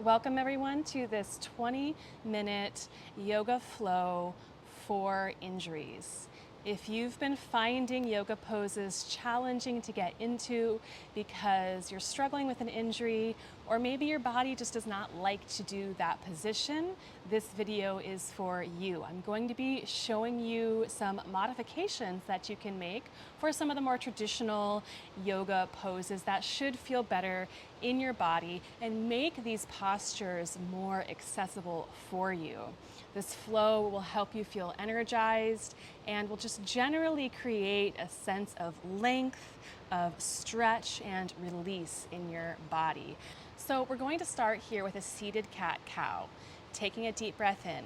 Welcome everyone to this 20-minute yoga flow for injuries. If you've been finding yoga poses challenging to get into because you're struggling with an injury, or maybe your body just does not like to do that position, this video is for you. I'm going to be showing you some modifications that you can make for some of the more traditional yoga poses that should feel better in your body and make these postures more accessible for you. This flow will help you feel energized and will just generally create a sense of length, of stretch and release in your body. So we're going to start here with a seated cat-cow, taking a deep breath in.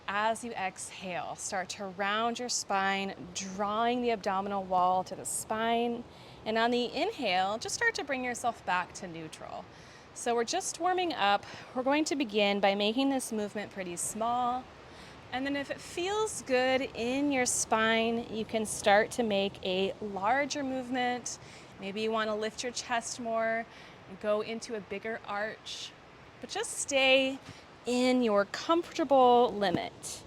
As you exhale, start to round your spine, drawing the abdominal wall to the spine. And on the inhale, just start to bring yourself back to neutral. So we're just warming up. We're going to begin by making this movement pretty small. And then if it feels good in your spine, you can start to make a larger movement. Maybe you want to lift your chest more and go into a bigger arch. But just stay in your comfortable limit,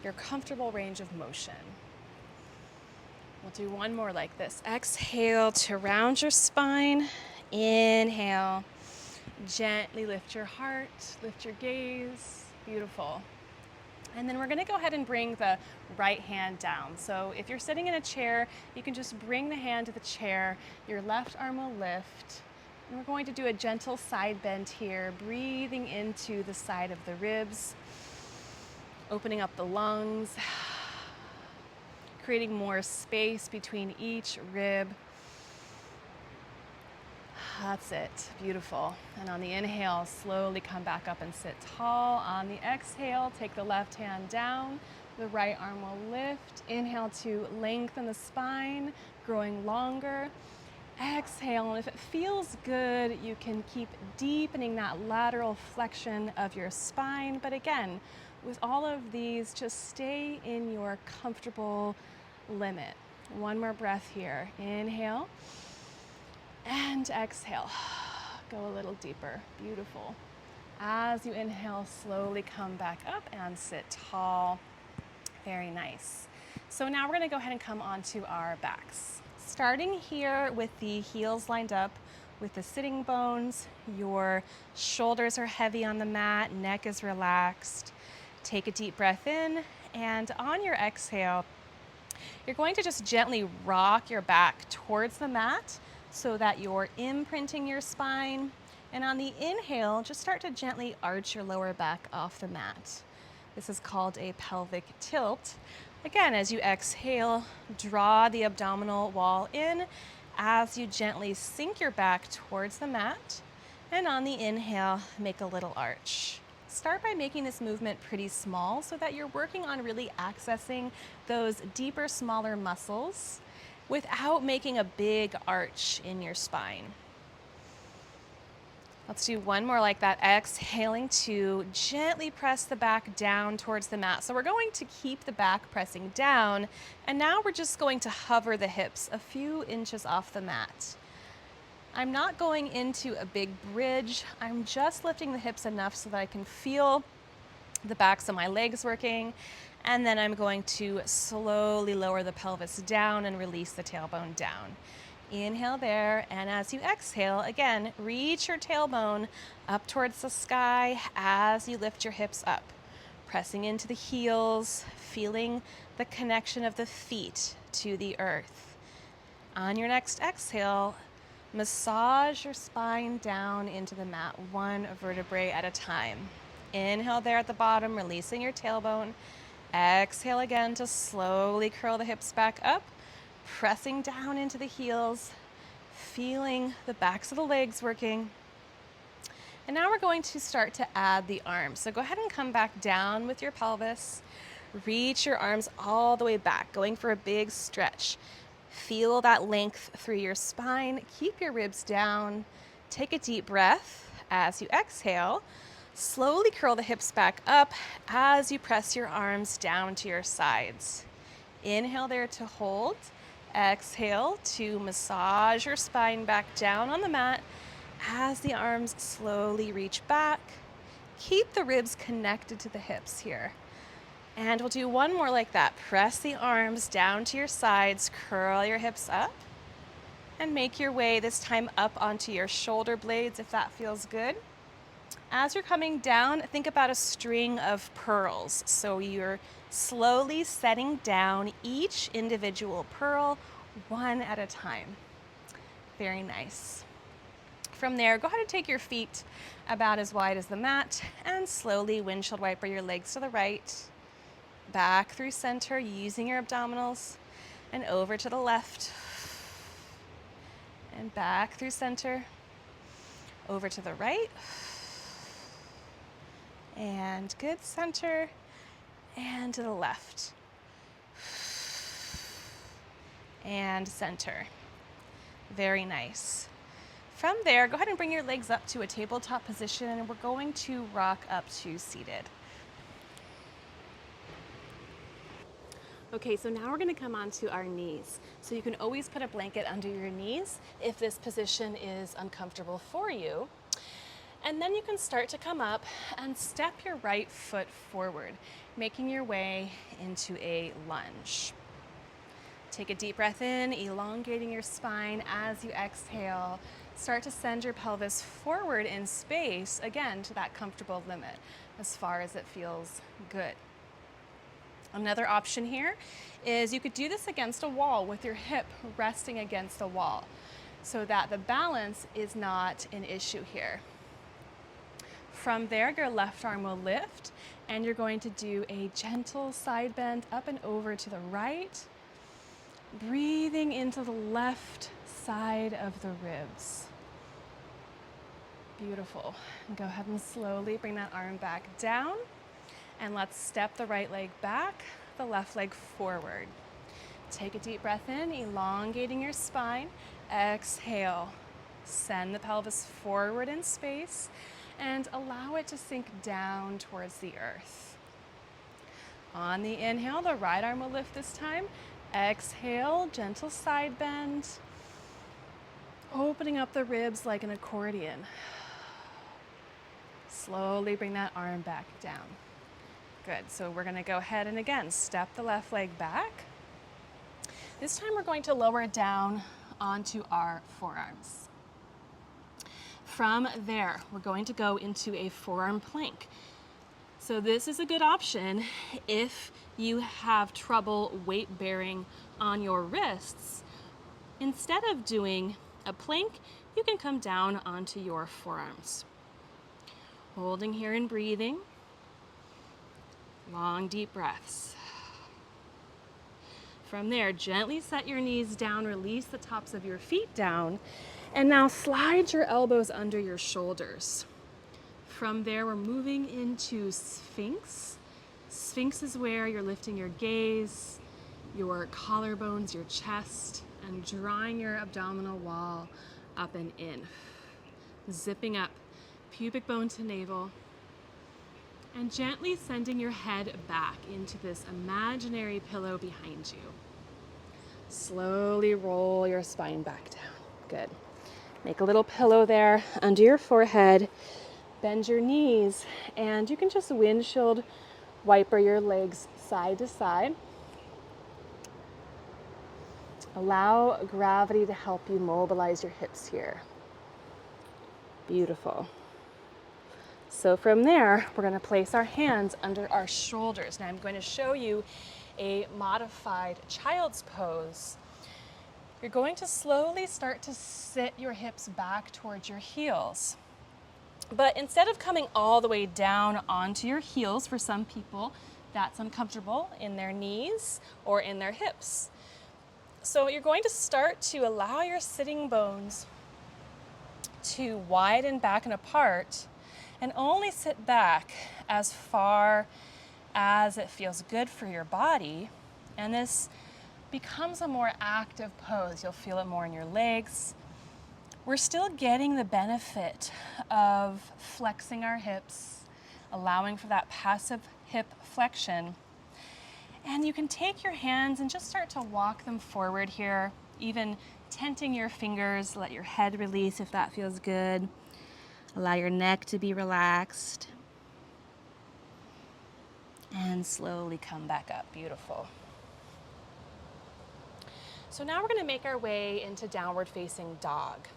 your comfortable range of motion. We'll do one more like this. Exhale to round your spine. Inhale. Gently lift your heart, lift your gaze. Beautiful. And then we're going to go ahead and bring the right hand down. So if you're sitting in a chair, you can just bring the hand to the chair. Your left arm will lift. And we're going to do a gentle side bend here, breathing into the side of the ribs, opening up the lungs, creating more space between each rib. That's it. Beautiful. And on the inhale, slowly come back up and sit tall. On the exhale, take the left hand down. The right arm will lift. Inhale to lengthen the spine, growing longer. Exhale, and if it feels good, you can keep deepening that lateral flexion of your spine. But again, with all of these, just stay in your comfortable limit. One more breath here. Inhale. And exhale, go a little deeper, beautiful. As you inhale, slowly come back up and sit tall, very nice. So now we're gonna go ahead and come onto our backs. Starting here with the heels lined up with the sitting bones, your shoulders are heavy on the mat, neck is relaxed. Take a deep breath in, and on your exhale, you're going to just gently rock your back towards the mat so that you're imprinting your spine. And on the inhale, just start to gently arch your lower back off the mat. This is called a pelvic tilt. Again, as you exhale, draw the abdominal wall in as you gently sink your back towards the mat. And on the inhale, make a little arch. Start by making this movement pretty small so that you're working on really accessing those deeper, smaller muscles without making a big arch in your spine. Let's do one more like that. Exhaling to gently press the back down towards the mat. So we're going to keep the back pressing down, and now we're just going to hover the hips a few inches off the mat. I'm not going into a big bridge. I'm just lifting the hips enough so that I can feel the backs of my legs working. And then I'm going to slowly lower the pelvis down and release the tailbone down. Inhale there, and as you exhale, again, reach your tailbone up towards the sky as you lift your hips up. Pressing into the heels, feeling the connection of the feet to the earth. On your next exhale, massage your spine down into the mat, one vertebrae at a time. Inhale there at the bottom, releasing your tailbone. Exhale again to slowly curl the hips back up, pressing down into the heels, feeling the backs of the legs working. And now we're going to start to add the arms. So go ahead and come back down with your pelvis. Reach your arms all the way back, going for a big stretch. Feel that length through your spine. Keep your ribs down. Take a deep breath as you exhale. Slowly curl the hips back up as you press your arms down to your sides. Inhale there to hold. Exhale to massage your spine back down on the mat as the arms slowly reach back. keep the ribs connected to the hips here. And we'll do one more like that. Press the arms down to your sides, curl your hips up, and make your way this time up onto your shoulder blades if that feels good. As you're coming down, think about a string of pearls. So you're slowly setting down each individual pearl one at a time. Very nice. From there, go ahead and take your feet about as wide as the mat and slowly windshield wiper your legs to the right, back through center using your abdominals, and over to the left, and back through center, over to the right, and good, center, and to the left, and center. Very nice. From there, go ahead and bring your legs up to a tabletop position, and we're going to rock up to seated. Okay, so now we're gonna come onto our knees. So you can always put a blanket under your knees if this position is uncomfortable for you. And then you can start to come up and step your right foot forward, making your way into a lunge. Take a deep breath in, elongating your spine as you exhale. Start to send your pelvis forward in space, again, to that comfortable limit, as far as it feels good. Another option here is you could do this against a wall with your hip resting against the wall so that the balance is not an issue here. From there, your left arm will lift and you're going to do a gentle side bend up and over to the right, breathing into the left side of the ribs. Beautiful. And go ahead and slowly bring that arm back down. And let's step the right leg back, the left leg forward. Take a deep breath in, elongating your spine. Exhale. Send the pelvis forward in space and allow it to sink down towards the earth. On the inhale, the right arm will lift this time. Exhale, gentle side bend. Opening up the ribs like an accordion. Slowly bring that arm back down. Good, so we're gonna go ahead and again, step the left leg back. This time we're going to lower down onto our forearms. From there, we're going to go into a forearm plank. So this is a good option if you have trouble weight bearing on your wrists. Instead of doing a plank, you can come down onto your forearms. Holding here and breathing. Long, deep breaths. From there, gently set your knees down, release the tops of your feet down, and now slide your elbows under your shoulders. From there, we're moving into Sphinx. Sphinx is where you're lifting your gaze, your collarbones, your chest, and drawing your abdominal wall up and in. Zipping up, pubic bone to navel, and gently sending your head back into this imaginary pillow behind you. Slowly roll your spine back down. Good. Make a little pillow there under your forehead. Bend your knees, and you can just windshield wiper your legs side to side. Allow gravity to help you mobilize your hips here. Beautiful. So from there, we're going to place our hands under our shoulders. Now I'm going to show you a modified child's pose. You're going to slowly start to sit your hips back towards your heels. But instead of coming all the way down onto your heels, for some people, that's uncomfortable in their knees or in their hips. So you're going to start to allow your sitting bones to widen back and apart and only sit back as far as it feels good for your body. And this becomes a more active pose. You'll feel it more in your legs. We're still getting the benefit of flexing our hips, allowing for that passive hip flexion. And you can take your hands and just start to walk them forward here, even tenting your fingers. Let your head release if that feels good. Allow your neck to be relaxed. and slowly come back up. Beautiful. So now we're going to make our way into downward facing dog.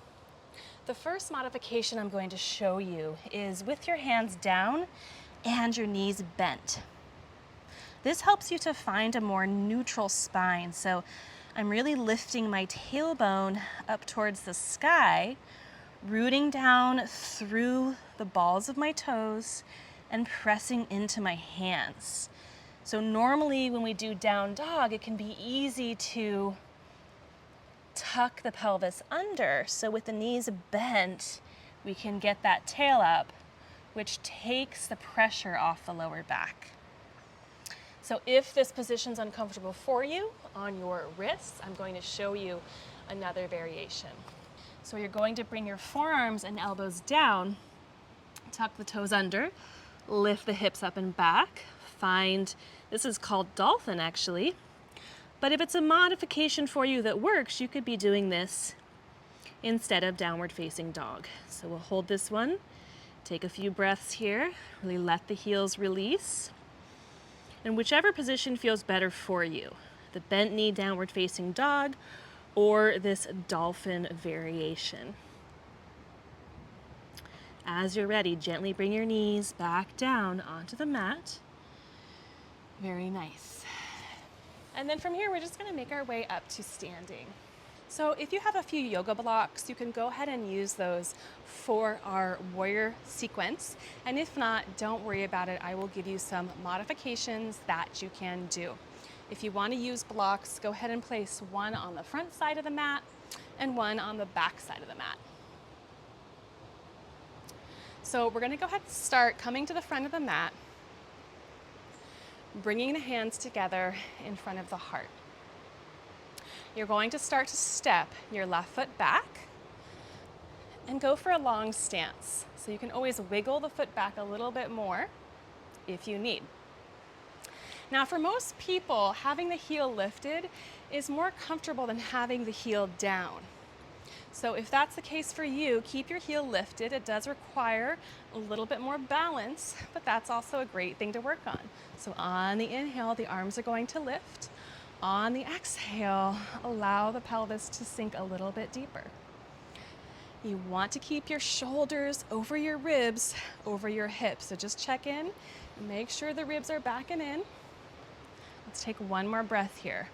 The first modification I'm going to show you is with your hands down and your knees bent. This helps you to find a more neutral spine. So I'm really lifting my tailbone up towards the sky, rooting down through the balls of my toes and pressing into my hands. So normally when we do down dog, it can be easy to tuck the pelvis under. So with the knees bent, we can get that tail up, which takes the pressure off the lower back. So if this position's uncomfortable for you on your wrists, I'm going to show you another variation. So you're going to bring your forearms and elbows down, tuck the toes under, lift the hips up and back, this is called dolphin actually, but if it's a modification for you that works, you could be doing this instead of downward facing dog. So we'll hold this one, take a few breaths here, really let the heels release. And whichever position feels better for you, the bent knee downward facing dog or this dolphin variation. As you're ready, gently bring your knees back down onto the mat. Very nice. And then from here, we're just going to make our way up to standing. So if you have a few yoga blocks, you can go ahead and use those for our warrior sequence. And if not, don't worry about it. I will give you some modifications that you can do. If you want to use blocks, go ahead and place one on the front side of the mat and one on the back side of the mat. So we're going to go ahead and start coming to the front of the mat, bringing the hands together in front of the heart. You're going to start to step your left foot back and go for a long stance. So you can always wiggle the foot back a little bit more if you need. Now for most people, having the heel lifted is more comfortable than having the heel down. So if that's the case for you, keep your heel lifted. It does require a little bit more balance, but that's also a great thing to work on. So on the inhale, the arms are going to lift. On the exhale, allow the pelvis to sink a little bit deeper. You want to keep your shoulders over your ribs, over your hips. So just check in, make sure the ribs are backing in. Let's take one more breath here.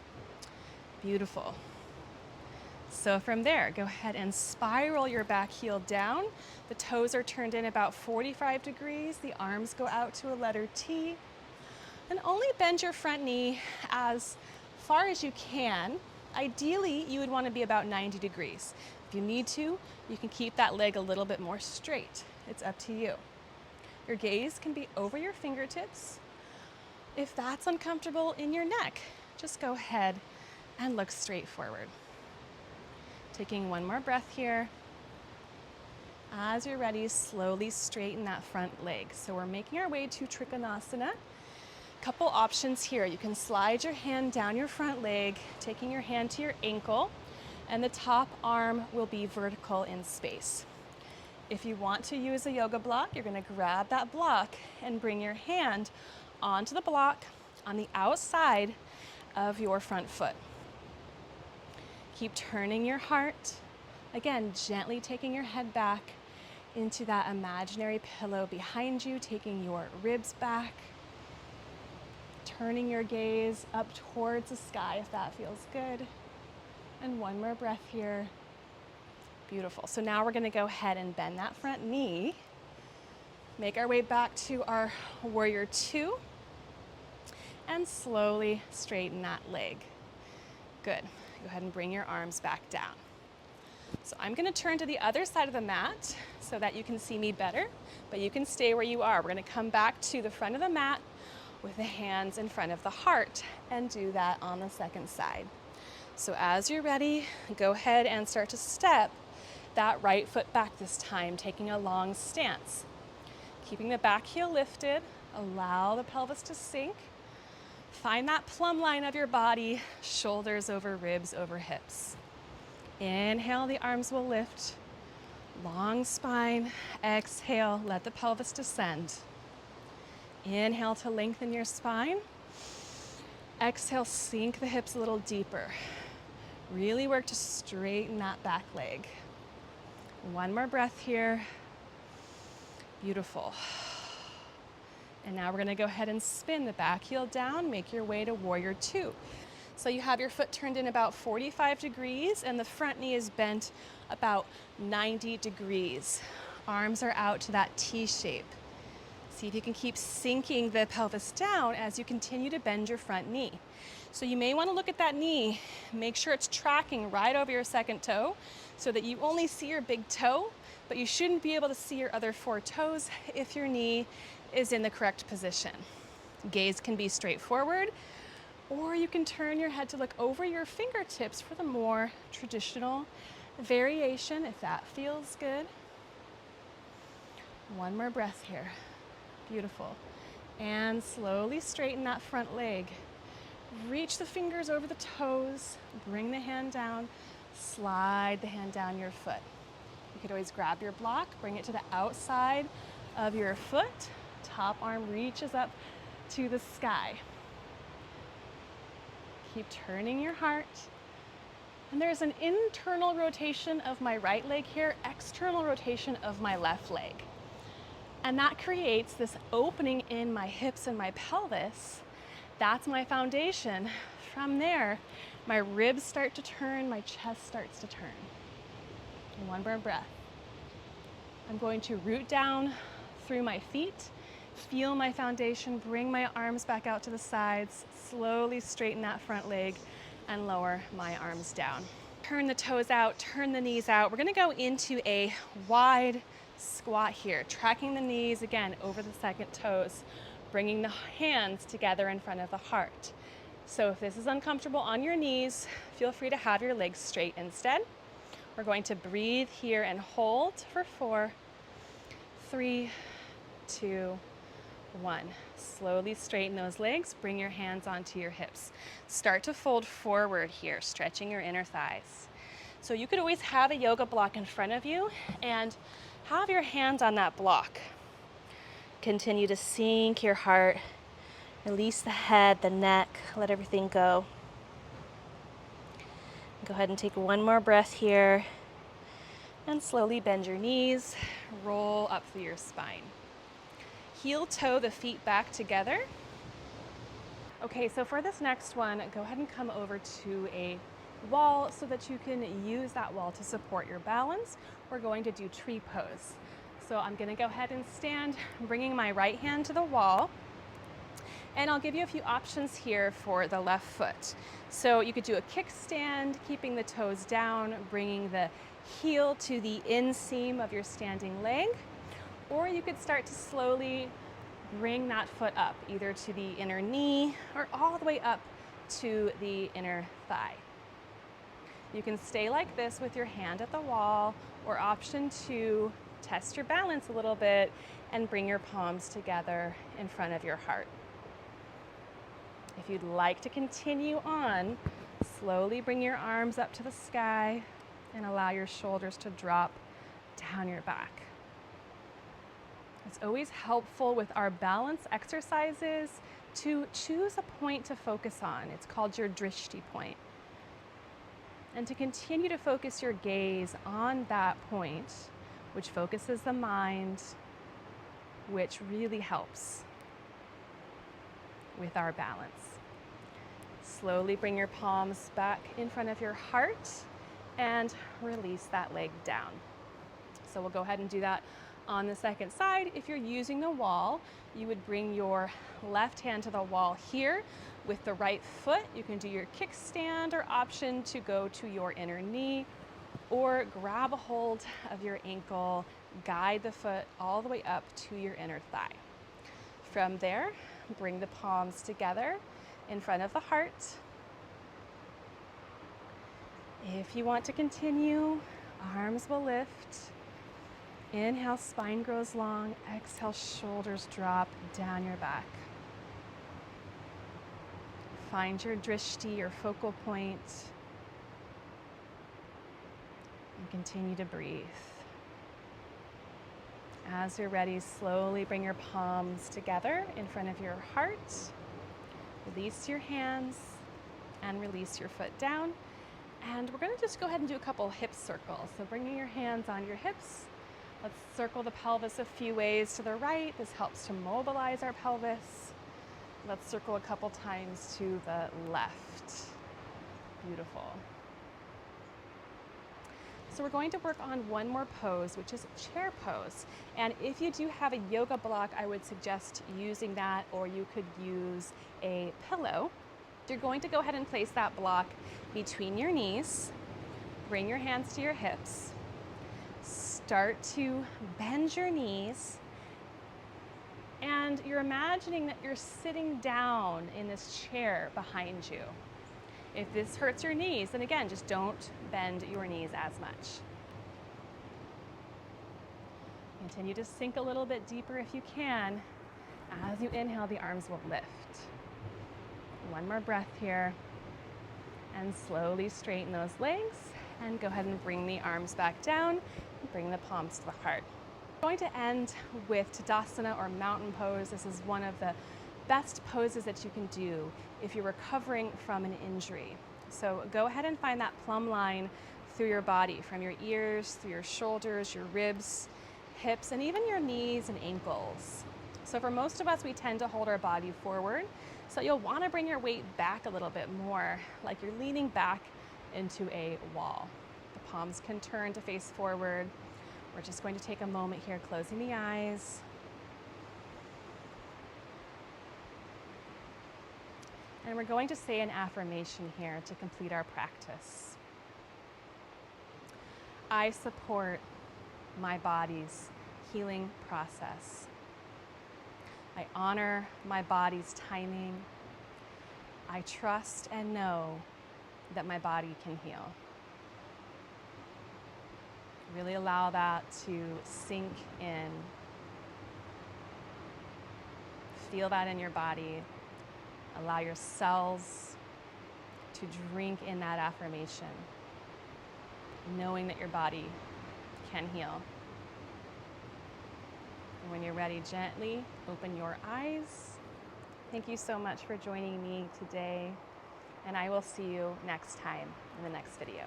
Beautiful. So from there, go ahead and spiral your back heel down. The toes are turned in about 45 degrees. The arms go out to a letter T. And only bend your front knee as far as you can. Ideally, you would want to be about 90 degrees. If you need to, you can keep that leg a little bit more straight. It's up to you. Your gaze can be over your fingertips. If that's uncomfortable in your neck, just go ahead and look straight forward. Taking one more breath here. As you're ready, slowly straighten that front leg. So we're making our way to Trikonasana. Couple options here. You can slide your hand down your front leg, taking your hand to your ankle, and the top arm will be vertical in space. If you want to use a yoga block, you're going to grab that block and bring your hand onto the block on the outside of your front foot. Keep turning your heart. Again, gently taking your head back into that imaginary pillow behind you, taking your ribs back. Turning your gaze up towards the sky if that feels good. And one more breath here. Beautiful. So now we're going to go ahead and bend that front knee. Make our way back to our warrior two. And slowly straighten that leg. Good. Go ahead and bring your arms back down. So I'm going to turn to the other side of the mat so that you can see me better, but you can stay where you are. We're going to come back to the front of the mat with the hands in front of the heart and do that on the second side. So as you're ready, go ahead and start to step that right foot back this time, taking a long stance. Keeping the back heel lifted, allow the pelvis to sink. Find that plumb line of your body, shoulders over ribs over hips. Inhale, the arms will lift. Long spine. Exhale, let the pelvis descend. Inhale to lengthen your spine. Exhale, sink the hips a little deeper. Really work to straighten that back leg. One more breath here. Beautiful. And now we're gonna go ahead and spin the back heel down, make your way to warrior two. So you have your foot turned in about 45 degrees and the front knee is bent about 90 degrees. Arms are out to that T shape. See if you can keep sinking the pelvis down as you continue to bend your front knee. So you may want to look at that knee, make sure it's tracking right over your second toe so that you only see your big toe, but you shouldn't be able to see your other four toes if your knee is in the correct position. Gaze can be straight forward, or you can turn your head to look over your fingertips for the more traditional variation if that feels good. One more breath here. Beautiful. And slowly straighten that front leg. Reach the fingers over the toes, bring the hand down, slide the hand down your foot. You could always grab your block, bring it to the outside of your foot. Top arm reaches up to the sky. Keep turning your heart. And there's an internal rotation of my right leg here, external rotation of my left leg. And that creates this opening in my hips and my pelvis. That's my foundation. From there, my ribs start to turn, my chest starts to turn. One more breath. I'm going to root down through my feet, feel my foundation, bring my arms back out to the sides, slowly straighten that front leg and lower my arms down. Turn the toes out, turn the knees out. We're gonna go into a wide squat here, tracking the knees again over the second toes, bringing the hands together in front of the heart. So if this is uncomfortable on your knees, feel free to have your legs straight instead. We're going to breathe here and hold for 4, 3, 2, 1. Slowly straighten those legs, bring your hands onto your hips. Start to fold forward here, stretching your inner thighs. So you could always have a yoga block in front of you and have your hands on that block. Continue to sink your heart, release the head, the neck, let everything go. Go ahead and take one more breath here and slowly bend your knees, roll up through your spine. Heel toe the feet back together. Okay, so for this next one, go ahead and come over to a wall so that you can use that wall to support your balance. We're going to do tree pose. So I'm gonna go ahead and stand, bringing my right hand to the wall. And I'll give you a few options here for the left foot. So you could do a kickstand, keeping the toes down, bringing the heel to the inseam of your standing leg. Or you could start to slowly bring that foot up, either to the inner knee or all the way up to the inner thigh. You can stay like this with your hand at the wall, or option 2, test your balance a little bit and bring your palms together in front of your heart. If you'd like to continue on, slowly bring your arms up to the sky and allow your shoulders to drop down your back. It's always helpful with our balance exercises to choose a point to focus on. It's called your drishti point. And to continue to focus your gaze on that point, which focuses the mind, which really helps with our balance. Slowly bring your palms back in front of your heart and release that leg down. So we'll go ahead and do that on the second side. If you're using the wall, you would bring your left hand to the wall here with the right foot. You can do your kickstand, or option to go to your inner knee, or grab a hold of your ankle, guide the foot all the way up to your inner thigh. From there, bring the palms together in front of the heart. If you want to continue, arms will lift. Inhale, spine grows long. Exhale, shoulders drop down your back. Find your drishti, your focal point, and continue to breathe. As you're ready, slowly bring your palms together in front of your heart. Release your hands and release your foot down. And we're going to just go ahead and do a couple hip circles. So bringing your hands on your hips. Let's circle the pelvis a few ways to the right. This helps to mobilize our pelvis. Let's circle a couple times to the left. Beautiful. So we're going to work on one more pose, which is chair pose. And if you do have a yoga block, I would suggest using that, or you could use a pillow. You're going to go ahead and place that block between your knees. Bring your hands to your hips. Start to bend your knees. And you're imagining that you're sitting down in this chair behind you. If this hurts your knees, then again, just don't bend your knees as much. Continue to sink a little bit deeper if you can. As you inhale, the arms will lift. One more breath here. And slowly straighten those legs. And go ahead and bring the arms back down. And bring the palms to the heart. We're going to end with Tadasana, or mountain pose. This is one of the best poses that you can do if you're recovering from an injury. So go ahead and find that plumb line through your body, from your ears, through your shoulders, your ribs, hips, and even your knees and ankles. So for most of us, we tend to hold our body forward. So you'll want to bring your weight back a little bit more, like you're leaning back into a wall. The palms can turn to face forward. We're just going to take a moment here, closing the eyes. And we're going to say an affirmation here to complete our practice. I support my body's healing process. I honor my body's timing. I trust and know that my body can heal. Really allow that to sink in. Feel that in your body. Allow your cells to drink in that affirmation, knowing that your body can heal. And when you're ready, gently open your eyes. Thank you so much for joining me today, and I will see you next time in the next video.